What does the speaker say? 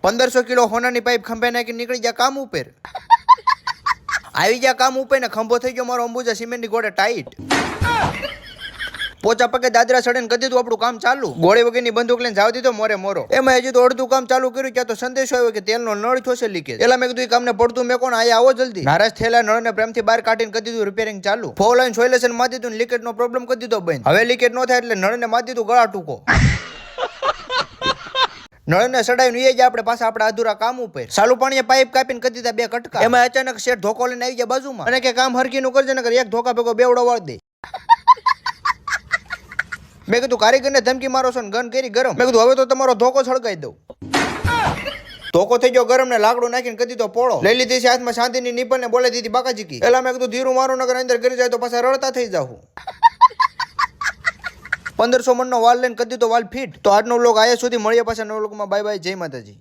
1500 kilo હોનાની pipe ખંભે નાખી નીકળી ગયા કામ ઉપર. આવી ગયા કામ ઉપર ને ખંભો થઈ ગયો મારો અંબુજા સિમેન્ટની ગોળે ટાઈટ. પોચા પગે દાદરા ચડે ને કરી દીધું આપણું કામ ચાલુ. ગોળી વગરની બંદૂક લઈને જાવ દીધો મોરે મોરો. એમાં હજી તો અડધું કામ ચાલુ કર્યું ત્યાં તો સંદેશો આવ્યો કે તેલનો નળ થશે લીકેજ. એલા મેં કીધું એ કામને પડતું મેં કોણ આયા આવો જલ્દી. નારાજ થયેલા નળને પ્રેમથી બહાર કાઢીને કરી દીધું રિપેરિંગ ચાલુ. ફોર લાઈન સોલ્યુશન માં દીધું લીકેજ નો પ્રોબ્લેમ કરી દીધો બંધ. હવે લીકેજ ન થાય એટલે નળને માં દીધું ગળા ટૂંકો. નળને સડાવીને એ જ આપણે પાછા આપણા અધૂરા કામ ઉપર. ચાલુ પાણીએ પાઇપ કાપીને કરી દીધા 2 કટકા. એમાં અચાનક શેઠ ધોકો લઈને આવી ગયા બાજુમાં અને કે કામ હરકીનું કરજે નકર એક ધોકા ભેગો બેવડો વાળ દે. મેં કીધું કારીગરને ધમકી મારો છો ને ગન કરી ગરમ. મેં કીધું હવે તો તમારો ધોકો સળગાઈ દઉં. ધોકો થઈ ગયો ગરમ ને લાકડું નાખીને કરી દીધો પોળો. લઈ લીધી છે હાથમાં શાંતિની નીપલ ને બોલે દીધી બાકાજી કી. એલા મેં કીધું ધીરું મારું નગર અંદર કરી જાય તો પાછા રડતા થઈ જાઉં. 1500 મણનો વાલ લઈને કરી દીધો વાલ ફીટ. તો આજનો વ્લોગ આયા સુધી મળીએ પાછા નવા વ્લોગમાં. બાય બાય, જય માતાજી.